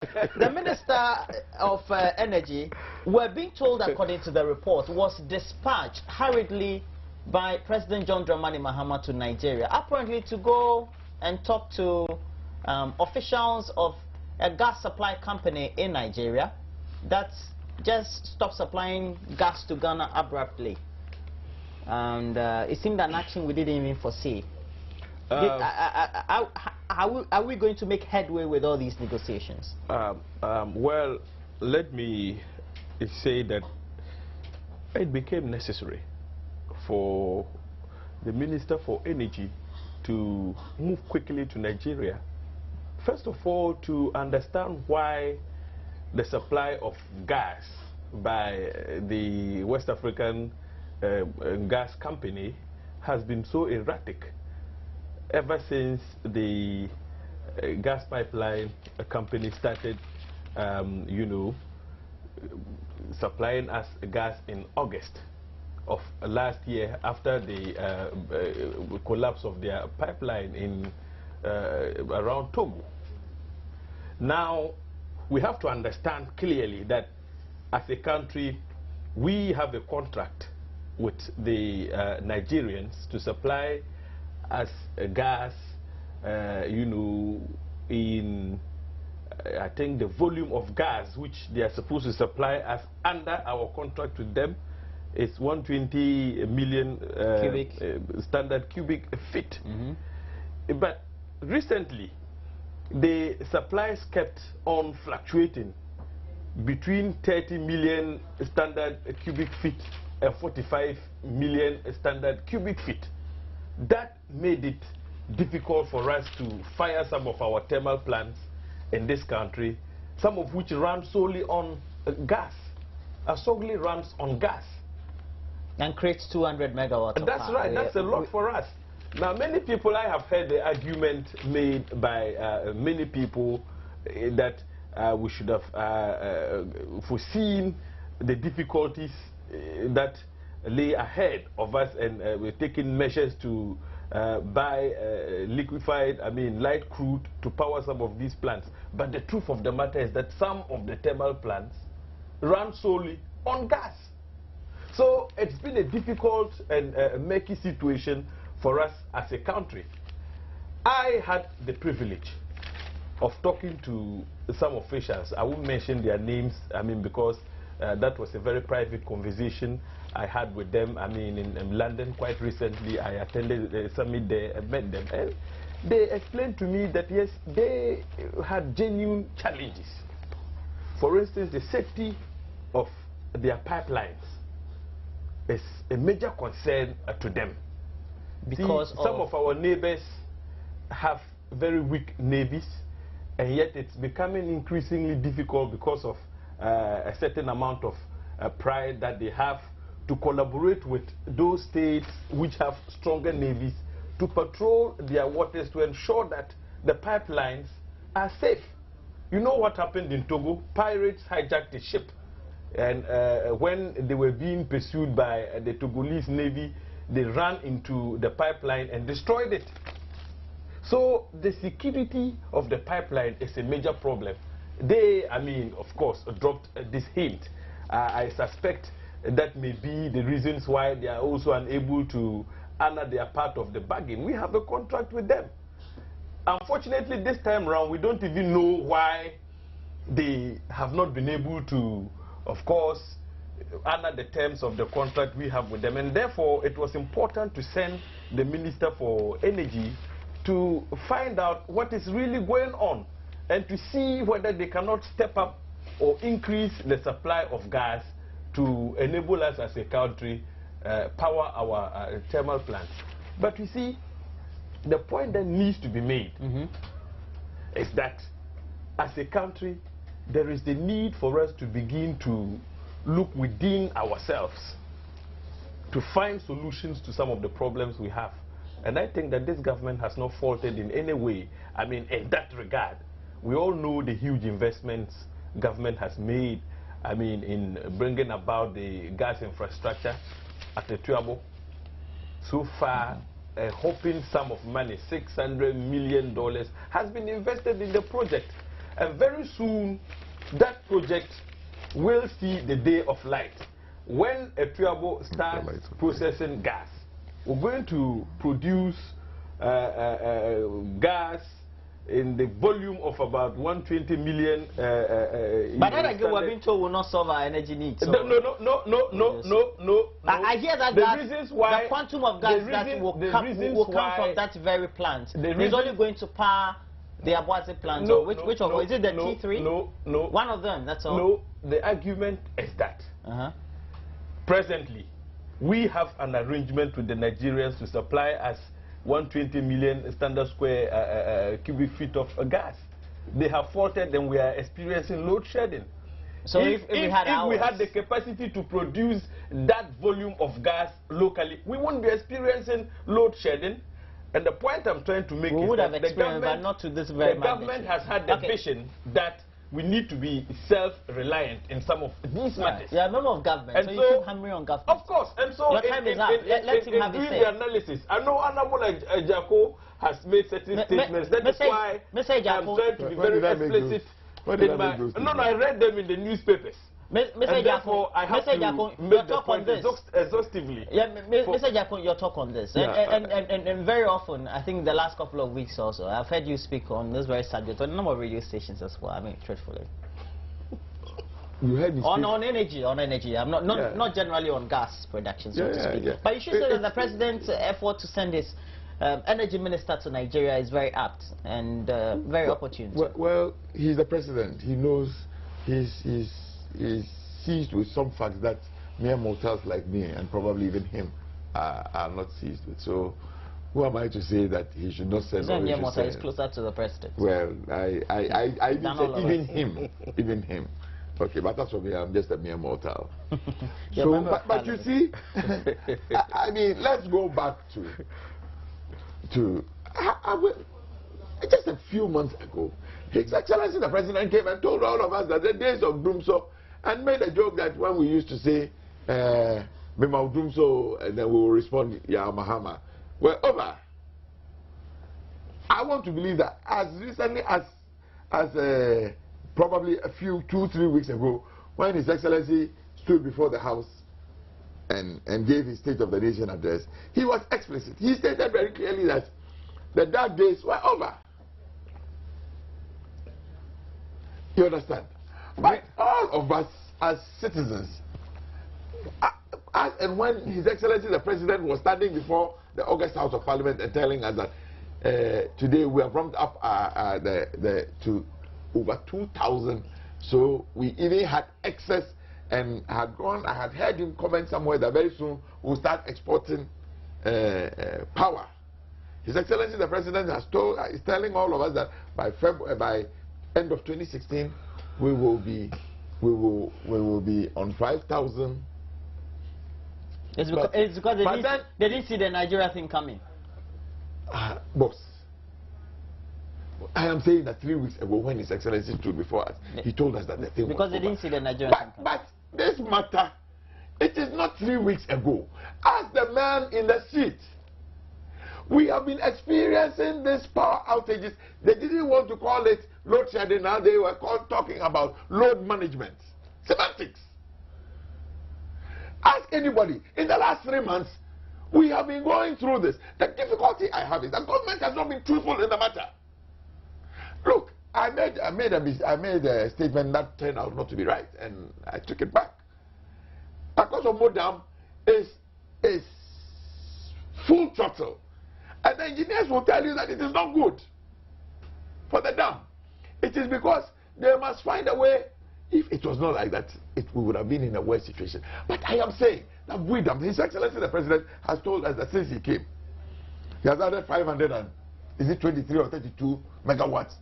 The Minister of Energy, we're being told, according to the report, was dispatched hurriedly by President John Dramani Mahama to Nigeria, apparently to go and talk to officials of a gas supply company in Nigeria that just stopped supplying gas to Ghana abruptly. And it seemed an action we didn't even foresee. Are we going to make headway with all these negotiations? Well, let me say that it became necessary for the Minister for Energy to move quickly to Nigeria. First of all, to understand why the supply of gas by the West African gas company has been so erratic ever since the gas pipeline company started, supplying us gas in August of last year after the collapse of their pipeline in around Togo. Now, we have to understand clearly that as a country, we have a contract with the Nigerians to supply us gas, in I think the volume of gas which they are supposed to supply us under our contract with them is 120 million standard cubic feet. But recently, the supplies kept on fluctuating between 30 million standard cubic feet and 45 million standard cubic feet. That made it difficult for us to fire some of our thermal plants in this country, some of which run solely on gas. Asogli runs on gas. And creates 200 megawatts. That's right, that's a lot for us. Now, many people, I have heard the argument made by many people that we should have foreseen the difficulties that lay ahead of us, and we're taking measures to buy light crude to power some of these plants. But the truth of the matter is that some of the thermal plants run solely on gas. So it's been a difficult and murky situation for us as a country. I had the privilege of talking to some officials. I won't mention their names, because that was a very private conversation I had with them. In London quite recently, I attended a summit there and met them. And they explained to me that, yes, they had genuine challenges. For instance, the safety of their pipelines is a major concern to them. Because some of our neighbors have very weak navies, and yet it's becoming increasingly difficult because of a certain amount of pride that they have to collaborate with those states which have stronger navies to patrol their waters to ensure that the pipelines are safe. You know what happened in Togo? Pirates hijacked a ship, and when they were being pursued by the Togolese navy, they ran into the pipeline and destroyed it. So the security of the pipeline is a major problem. They, of course, dropped this hint. I suspect that may be the reasons why they are also unable to honor their part of the bargain. We have a contract with them. Unfortunately, this time around, we don't even know why they have not been able to, of course, honor the terms of the contract we have with them. And therefore, it was important to send the Minister for Energy to find out what is really going on and to see whether they cannot step up or increase the supply of gas to enable us as a country power our thermal plants. But you see, the point that needs to be made is that as a country, there is the need for us to begin to look within ourselves to find solutions to some of the problems we have. And I think that this government has not faltered in any way. In that regard, we all know the huge investments government has made, in bringing about the gas infrastructure at the Tuabo. So far, hoping sum of money, $600 million, has been invested in the project. And very soon, that project will see the day of light. When Etuabo starts processing gas, we're going to produce gas in the volume of about 120 million. But that again, we're being told will not solve our energy needs. So no. I hear that the quantum of gas that will come from that very plant is only going to power the Abuasi plant. Which of is it the T3? No. One of them, that's all. No, the argument is that presently we have an arrangement with the Nigerians to supply us 120 million standard square cubic feet of gas. They have faulted and we are experiencing load shedding. So if we had the capacity to produce that volume of gas locally, we wouldn't be experiencing load shedding. And the point I'm trying to make is that the government, not to this very the government has had the vision that we need to be self-reliant in some of these matters. Yeah, a member of government, and so you keep hammering on government. Of course, and so your time is up. Let him have his say. The analysis, I know Honorable Jako has made certain statements. That is why I'm trying to be very explicit. No, I read them in the newspapers. Mr. Jako, I have to make the point exhaustively. Yeah, Mr. Jako, your talk on this, and very often, I think the last couple of weeks also, I've heard you speak on this very subject on a number of radio stations as well. I mean, truthfully. You heard me on energy. I'm not generally on gas production, so to speak. But you should say that the president's effort to send his energy minister to Nigeria is very apt and very opportune. Well, he's the president. He knows he's seized with some facts that mere mortals like me and probably even him are not seized with. So who am I to say that he should not send? Mere mortal is closer to the president. Well, I even him. Okay, but that's for me. I'm just a mere mortal. So, but you see, I mean, let's go back to just a few months ago. His Excellency the President came and told all of us that the days of Doomso, and made a joke that when we used to say, Mema Doomso, and then we will respond, Ya Mahama, we're over. I want to believe that as recently as probably a few 2-3 weeks ago, when His Excellency stood before the House and gave his State of the Nation address, he was explicit. He stated very clearly that the dark days were over. You understand? But all of us as citizens, and when His Excellency the President was standing before the August House of Parliament and telling us that today we have ramped up to over 2,000, so we even had excess and I had heard him comment somewhere that very soon we'll start exporting power. His Excellency the President is telling all of us that by end of 2016 we will be on 5,000. It's because they didn't see the Nigeria thing coming. Boss, I am saying that 3 weeks ago when His Excellency stood before us, he told us that the thing because was they over. didn't see the Nigeria thing coming. But this matter, it is not 3 weeks ago. Ask the man in the street. We have been experiencing these power outages. They didn't want to call it load shedding. Now they were talking about load management. Semantics. Ask anybody. In the last 3 months, we have been going through this. The difficulty I have is the government has not been truthful in the matter. Look, I made a statement that turned out not to be right, and I took it back. Because of Modam is full throttle. And the engineers will tell you that it is not good for the dam. It is because they must find a way. If it was not like that, we would have been in a worse situation. But I am saying that with them, His Excellency the President has told us that since he came, he has added 23 or 32 megawatts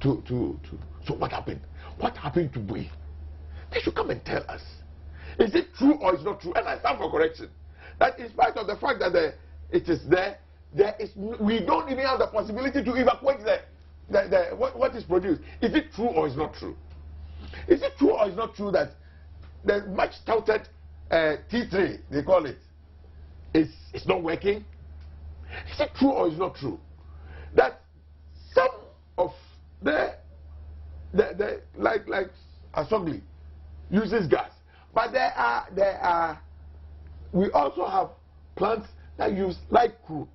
so what happened? What happened to Bui? They should come and tell us. Is it true or is not true? And I stand for correction. That in spite of the fact that it is there, we don't even have the possibility to evacuate what is produced. Is it true or is not true? Is it true or is not true that the much touted T3, they call it, is not working? Is it true or is not true that some of the like Asogli uses gas, but we also have plants that use light crude.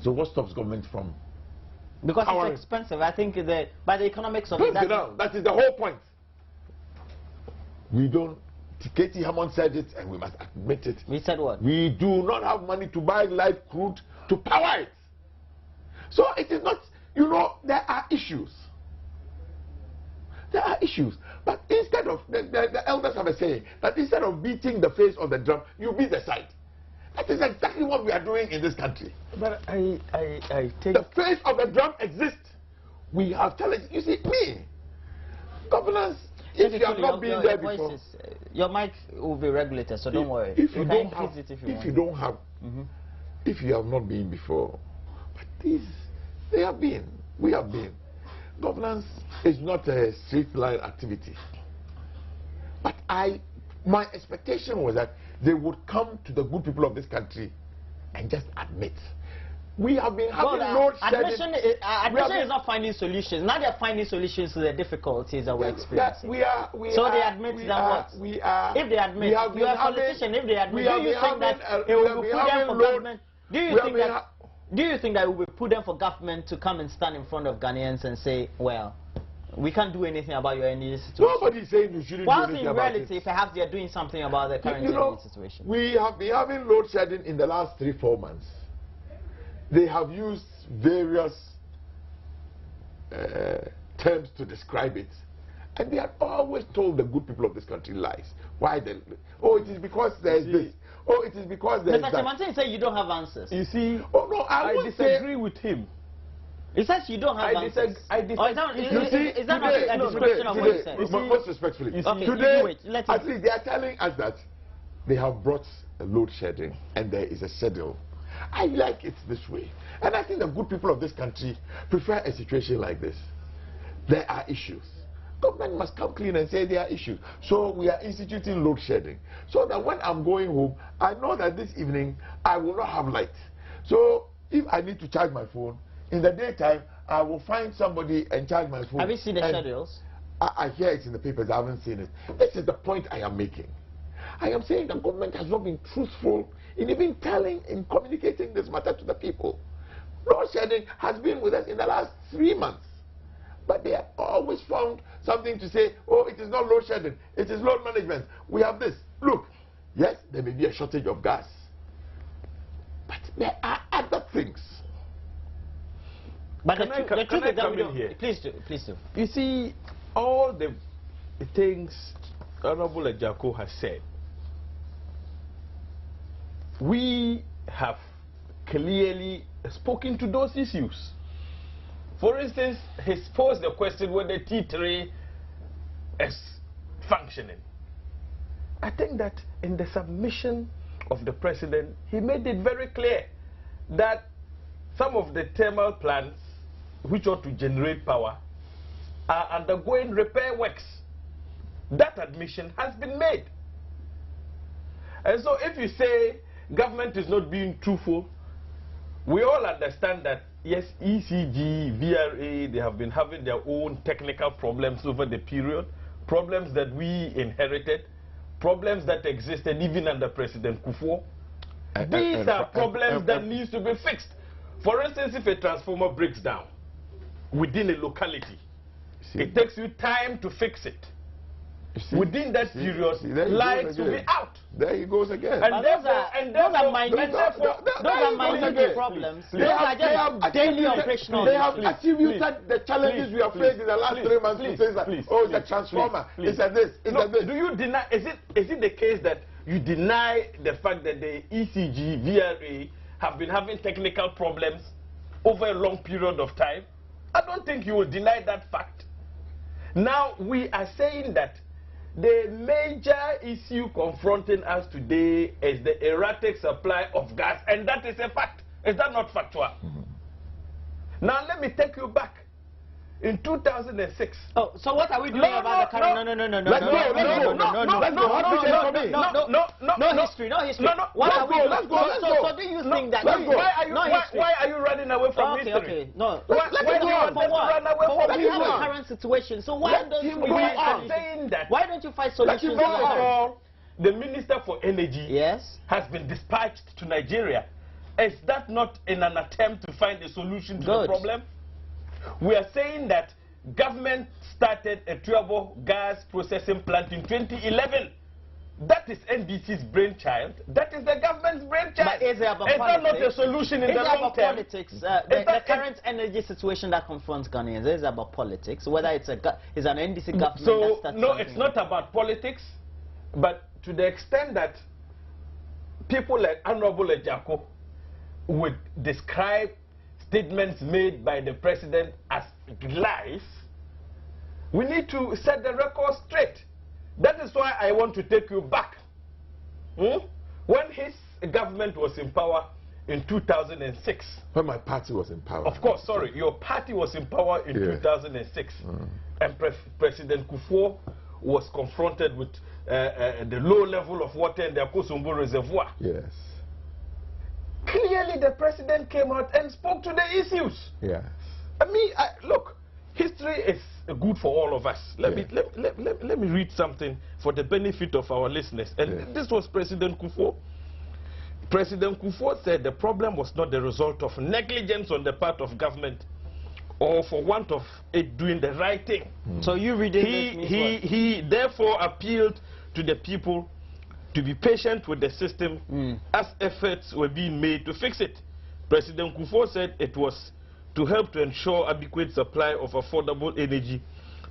So what stops government from? Because it's expensive. I think by the economics of it, that is the whole point. We don't. Katie Hammond said it, and we must admit it. We said what? We do not have money to buy light crude to power it. So it is not, you know, there are issues. There are issues. But instead of, the elders have a saying, that instead of beating the face of the drum, you beat the side. That is exactly what we are doing in this country. But I take... The face of the drum exists. We have challenges. You see, governance, if you have not been there before... Your mic will be regulated, so don't worry. If you don't have, if you have not been before, but we have been. Governance is not a straight line activity. But my expectation was that they would come to the good people of this country and just admit. We have been having load shedding. Admission is not finding solutions. Now they're finding solutions to the difficulties that we're experiencing. So they admit that what? If they admit, you are a politician. If they admit, do you think that it will be prudent for government? Do you think that it will be prudent for government to come and stand in front of Ghanaians and say, well, we can't do anything about your energy situation? Nobody is saying you shouldn't do anything about it. In reality, perhaps they are doing something about the current energy situation. We have been having load shedding in the last 3-4 months. They have used various terms to describe it. And they have always told the good people of this country lies. Why? It is because there is this. Oh, it is because there is that. Mr. Chemantin said you don't have answers. You see, I disagree with him. He says you don't have answers. Is that not a description of what he said? Most respectfully, okay, today, at least they are telling us that they have brought a load shedding and there is a schedule. I like it this way. And I think the good people of this country prefer a situation like this. There are issues. Government must come clean and say there are issues. So we are instituting load shedding. So that when I'm going home, I know that this evening I will not have light. So if I need to charge my phone, in the daytime, I will find somebody and charge my phone. Have you seen the schedules? I hear it in the papers. I haven't seen it. This is the point I am making. I am saying the government has not been truthful in even in communicating this matter to the people. Load shedding has been with us in the last 3 months. But they have always found something to say, oh, it is not load shedding, it is load management. We have this. Look, yes, there may be a shortage of gas. But there are other things. But the truth is that we don't. Please do. You see, all the things Honorable Ejako has said, we have clearly spoken to those issues. For instance, he posed the question whether T3 is functioning. I think that in the submission of the president, he made it very clear that some of the thermal plants which ought to generate power are undergoing repair works. That admission has been made. And so if you say government is not being truthful, we all understand that, yes, ECG, VRA, they have been having their own technical problems over the period, problems that we inherited, problems that existed even under President Kufuor. These are problems that need to be fixed. For instance, if a transformer breaks down within a locality, it takes you time to fix it. Within that period, lights will be out. There he goes again. And those are minute problems. Those are just daily operational. They have attributed the challenges we have faced in the last 3 months to say that, oh, it's a transformer, it's a this, it's a this. Do you deny, is it the case that you deny the fact that the ECG, VRA have been having technical problems over a long period of time? I don't think you will deny that fact. Now, we are saying that the major issue confronting us today is the erratic supply of gas, and that is a fact. Is that not factual? Now, let me take you back. in 2006. Oh, so what are we doing about the current? No history. Let's go. So do you think that? Why are you running away from history? Okay, no. Why do you want us to run away from history? We have a current situation, so why don't you find saying that? Why don't you find solutions? First of all, the Minister for Energy yes has been dispatched to Nigeria. Is that not in an attempt to find a solution to the problem? We are saying that government started a Tuabo gas processing plant in 2011. That is NDC's brainchild. That is the government's brainchild. But is there about is that not a solution in the long term? Politics? The current energy situation that confronts Ghanaians is about politics. Whether it's an NDC government. So no, it's not about politics, but to the extent that people like Honorable Ejako would describe statements made by the president as lies, we need to set the record straight. That is why I want to take you back. When his government was in power in 2006. When my party was in power. Of course, sorry, your party was in power in 2006. And President Kufuor was confronted with the low level of water in the Akosombo Reservoir. Yes. Clearly, the president came out and spoke to the issues. Yes. I mean, look, history is good for all of us. Let me read something for the benefit of our listeners. And this was President Kufuor. President Kufuor said the problem was not the result of negligence on the part of government or for want of it doing the right thing. So you reading he therefore appealed to the people to be patient with the system as efforts were being made to fix it. President Kufuor said it was to help to ensure adequate supply of affordable energy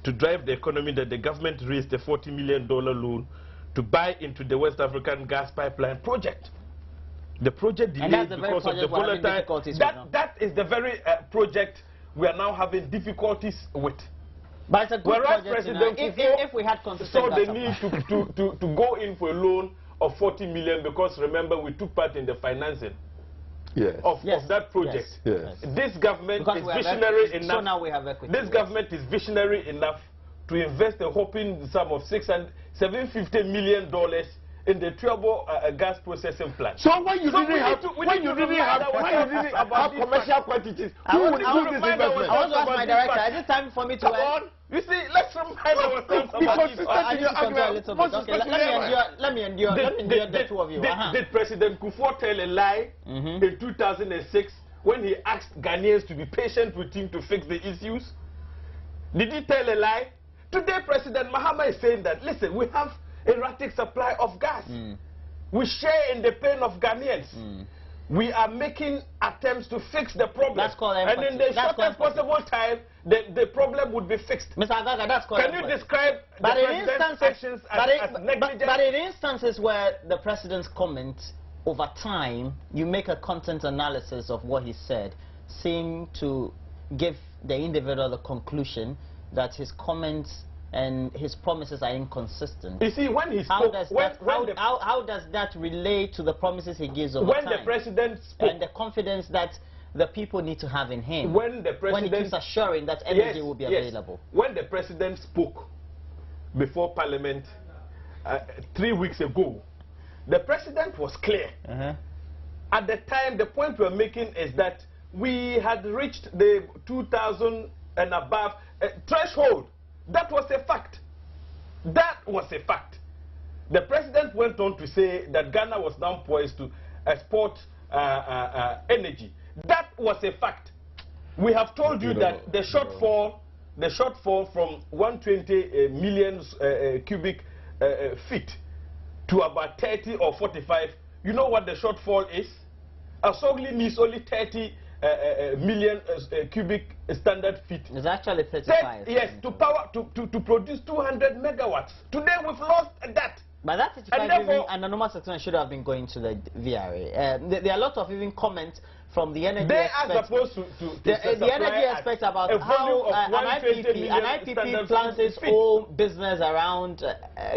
to drive the economy that the government raised a $40 million loan to buy into the West African gas pipeline project. The project delayed because of the volatile. That is the very project we are now having difficulties with. But it's a good project, if we had so they need to go in for a loan of 40 million because remember we took part in the financing of that project. This government is visionary enough. So now we have equity. This government is visionary enough to invest a whopping sum of $750 million in the Tuabo gas processing plant. So when you didn't have commercial quantities, who would do this investment? I want to ask my director, is it time for me to... Come on. You see, let's remind ourselves about this. Let me endure the two of you. Did President Kufuor tell a lie in 2006 when he asked Ghanaians to be patient with him to fix the issues? Did he tell a lie? Today, President Mahama is saying that, listen, we have erratic supply of gas. We share in the pain of Ghanaians. We are making attempts to fix the problem. That's called empathy. And in the shortest possible time, the problem would be fixed. Mr. Agaga, that's called Can you describe the president's actions as negligent? But in instances where the president's comments, over time, you make a content analysis of what he said, seem to give the individual the conclusion that his comments and his promises are inconsistent. You see, when he spoke, how does that relate to the promises he gives over time? When the president spoke, and the confidence that the people need to have in him. When he keeps assuring that energy will be available. When the president spoke before Parliament 3 weeks ago, the president was clear. At the time, the point we're making is that we had reached the 2,000 and above threshold. That was a fact. That was a fact. The president went on to say that Ghana was now poised to export energy. That was a fact. We have told you that the shortfall from 120 million cubic feet to about 30 or 45, you know what the shortfall is? Asogli needs only 30 million cubic standard feet. It's actually 35. Yes, to produce 200 megawatts. Today we've lost that. But that 35 and the normal section should have been going to the VRA. There are a lot of even comments from the energy experts. They are supposed the energy experts about how an IPP plans its own business around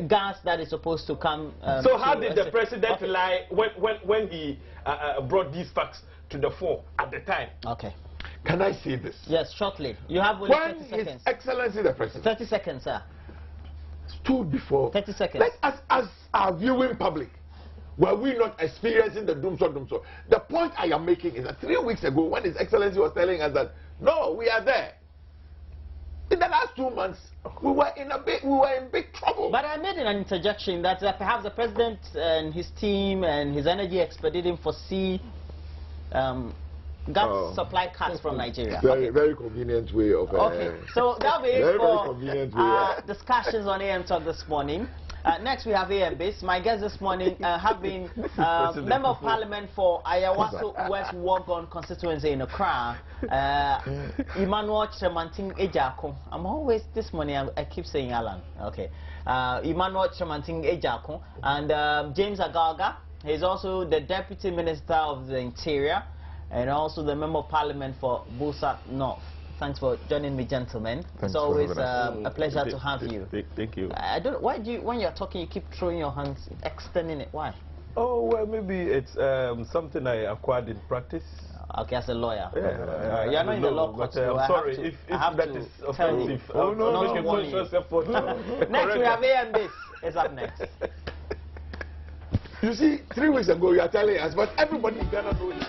gas that is supposed to come. So how did the president lie when he brought these facts to the fore at the time? Okay. Can I say this? Yes, shortly. You have only When 30 seconds. His Excellency the President 30 seconds, sir. stood before 30 seconds. let us, as our viewing public, were we not experiencing the doomsday? The point I am making is that 3 weeks ago, when His Excellency was telling us that, no, we are there. In the last 2 months, we were in big trouble. But I made an interjection that perhaps the president and his team and his energy expert didn't foresee gas supply cuts from Nigeria. Very convenient way of. Okay, so that'll be it for convenient way. discussions on AM Talk this morning. Next we have AM Base. My guests this morning have been Member of Parliament for Ayawaso West Wogon constituency in Accra, Emmanuel Tremanting Ejako. I'm always this morning I keep saying Alan. Okay, Emmanuel Tremanting Ejako and James Agaga. He's also the Deputy Minister of the Interior and also the Member of Parliament for Busa North. Thanks for joining me, gentlemen. It's always a pleasure to have you. Thank you. I don't. Why do you, when you're talking, you keep throwing your hands, extending it? Why? Oh well, maybe it's something I acquired in practice. Okay, as a lawyer. Yeah, you're not in the law court. I'm sorry if that is offensive. Oh no, Next, we have AM Base. It's up next. You see, 3 weeks ago you are telling us, but everybody in Ghana knows.